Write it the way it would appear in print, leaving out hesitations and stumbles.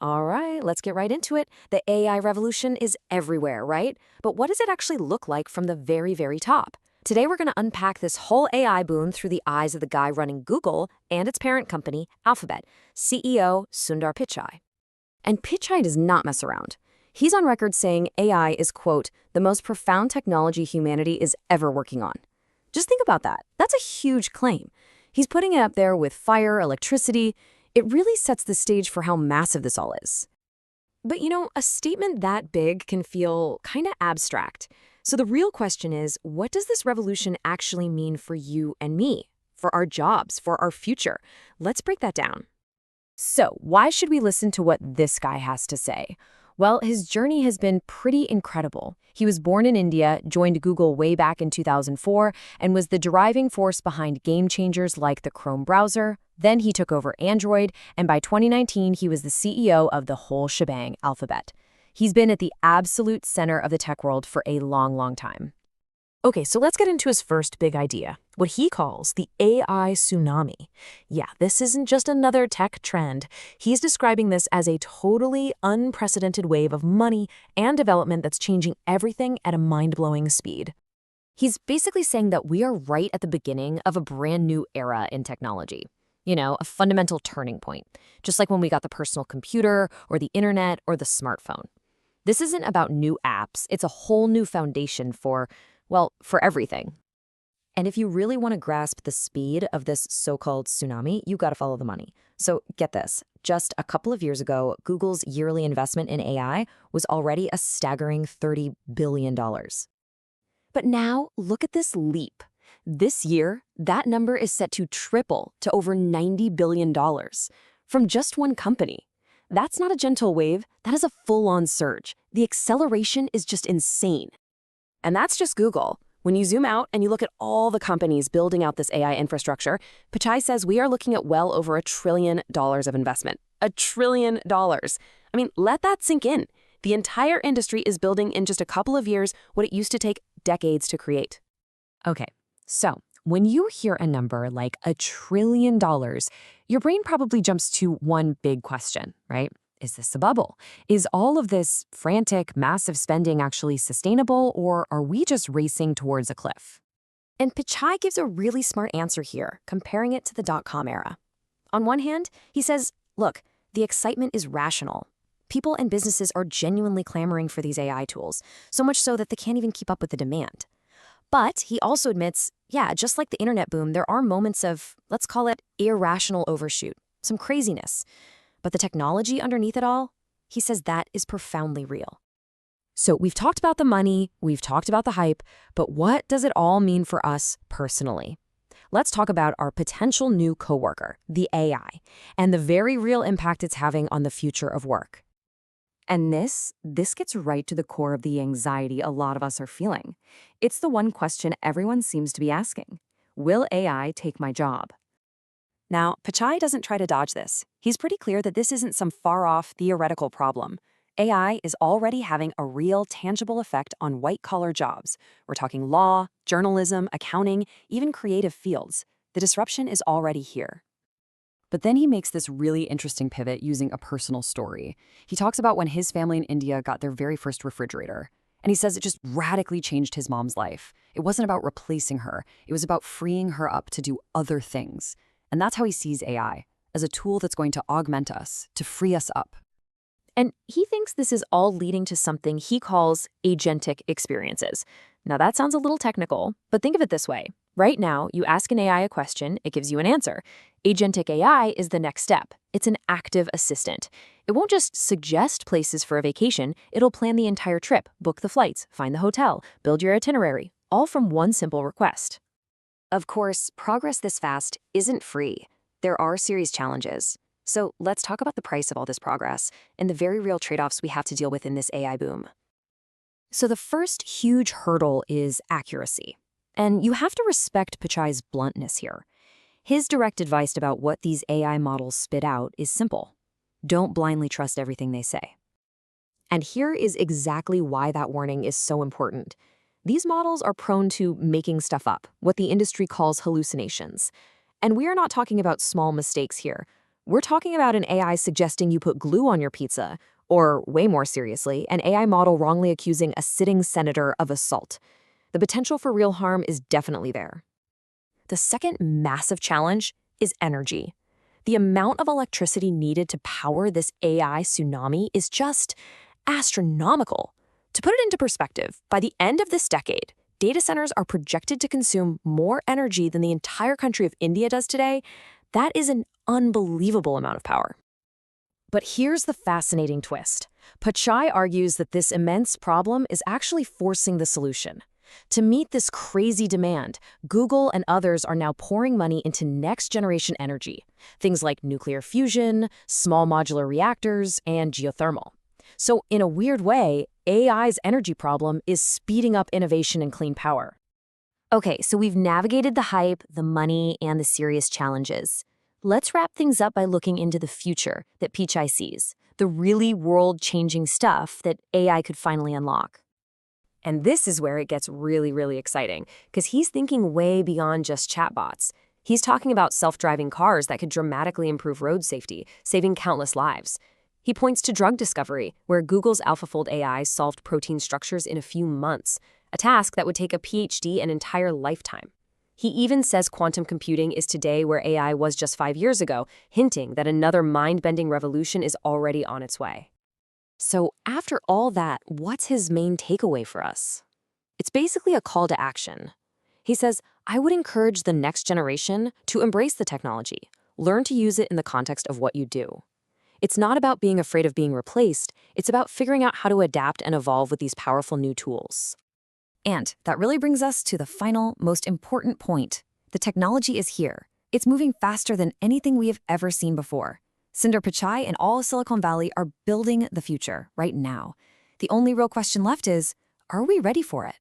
All right, let's get right into it. The AI revolution is everywhere, right? But what does it actually look like from the very, very top? Today, we're going to unpack this whole AI boom through the eyes of the guy running Google and its parent company, Alphabet, CEO Sundar Pichai. And Pichai does not mess around. He's on record saying AI is, quote, the most profound technology humanity is ever working on. Just think about that. That's a huge claim. He's putting it up there with fire, electricity. It really sets the stage for how massive this all is. But a statement that big can feel kind of abstract. So the real question is, what does this revolution actually mean for you and me, for our jobs, for our future? Let's break that down. So why should we listen to what this guy has to say? Well, his journey has been pretty incredible. He was born in India, joined Google way back in 2004, and was the driving force behind game changers like the Chrome browser. Then he took over Android, and by 2019, he was the CEO of the whole shebang, Alphabet. He's been at the absolute center of the tech world for a long, long time. Okay, so let's get into his first big idea, what he calls the AI tsunami. Yeah, this isn't just another tech trend. He's describing this as a totally unprecedented wave of money and development that's changing everything at a mind-blowing speed. He's basically saying that we are right at the beginning of a brand new era in technology. A fundamental turning point, just like when we got the personal computer or the internet or the smartphone. This isn't about new apps. It's a whole new foundation for everything. And if you really want to grasp the speed of this so-called tsunami, you got to follow the money. So get this, just a couple of years ago, Google's yearly investment in AI was already a staggering $30 billion. But now, look at this leap. This year, that number is set to triple to over $90 billion from just one company. That's not a gentle wave, that is a full-on surge. The acceleration is just insane. And that's just Google. When you zoom out and you look at all the companies building out this AI infrastructure, Pichai says we are looking at well over $1 trillion of investment. $1 trillion. I mean, let that sink in. The entire industry is building in just a couple of years what it used to take decades to create. Okay, so when you hear a number like $1 trillion, your brain probably jumps to one big question, right? Is this a bubble? Is all of this frantic, massive spending actually sustainable, or are we just racing towards a cliff? And Pichai gives a really smart answer here, comparing it to the dot-com era. On one hand, he says, look, the excitement is rational. People and businesses are genuinely clamoring for these AI tools, so much so that they can't even keep up with the demand. But he also admits, yeah, just like the internet boom, there are moments of, let's call it, irrational overshoot, some craziness. But the technology underneath it all, he says that is profoundly real. So we've talked about the money, we've talked about the hype, but what does it all mean for us personally? Let's talk about our potential new coworker, the AI, and the very real impact it's having on the future of work. And this gets right to the core of the anxiety a lot of us are feeling. It's the one question everyone seems to be asking. Will AI take my job? Now, Pichai doesn't try to dodge this. He's pretty clear that this isn't some far-off theoretical problem. AI is already having a real, tangible effect on white-collar jobs. We're talking law, journalism, accounting, even creative fields. The disruption is already here. But then he makes this really interesting pivot using a personal story. He talks about when his family in India got their very first refrigerator. And he says it just radically changed his mom's life. It wasn't about replacing her. It was about freeing her up to do other things. And that's how he sees AI, as a tool that's going to augment us, to free us up. And he thinks this is all leading to something he calls agentic experiences. Now that sounds a little technical, but think of it this way. Right now, you ask an AI a question, it gives you an answer. Agentic AI is the next step. It's an active assistant. It won't just suggest places for a vacation, it'll plan the entire trip, book the flights, find the hotel, build your itinerary, all from one simple request. Of course, progress this fast isn't free. There are serious challenges. So let's talk about the price of all this progress and the very real trade-offs we have to deal with in this AI boom. So the first huge hurdle is accuracy. And you have to respect Pichai's bluntness here. His direct advice about what these AI models spit out is simple. Don't blindly trust everything they say. And here is exactly why that warning is so important. These models are prone to making stuff up, what the industry calls hallucinations. And we are not talking about small mistakes here. We're talking about an AI suggesting you put glue on your pizza, or way more seriously, an AI model wrongly accusing a sitting senator of assault. The potential for real harm is definitely there. The second massive challenge is energy. The amount of electricity needed to power this AI tsunami is just astronomical. To put it into perspective, by the end of this decade, data centers are projected to consume more energy than the entire country of India does today. That is an unbelievable amount of power. But here's the fascinating twist. Pichai argues that this immense problem is actually forcing the solution. To meet this crazy demand, Google and others are now pouring money into next-generation energy, things like nuclear fusion, small modular reactors, and geothermal. So in a weird way, AI's energy problem is speeding up innovation in clean power. Okay, so we've navigated the hype, the money, and the serious challenges. Let's wrap things up by looking into the future that Pichai sees, the really world-changing stuff that AI could finally unlock. And this is where it gets really, really exciting, because he's thinking way beyond just chatbots. He's talking about self-driving cars that could dramatically improve road safety, saving countless lives. He points to drug discovery, where Google's AlphaFold AI solved protein structures in a few months, a task that would take a PhD an entire lifetime. He even says quantum computing is today where AI was just 5 years ago, hinting that another mind-bending revolution is already on its way. So after all that, what's his main takeaway for us? It's basically a call to action. He says, I would encourage the next generation to embrace the technology, learn to use it in the context of what you do. It's not about being afraid of being replaced, it's about figuring out how to adapt and evolve with these powerful new tools. And that really brings us to the final, most important point. The technology is here. It's moving faster than anything we have ever seen before. Sundar Pichai and all of Silicon Valley are building the future right now. The only real question left is, are we ready for it?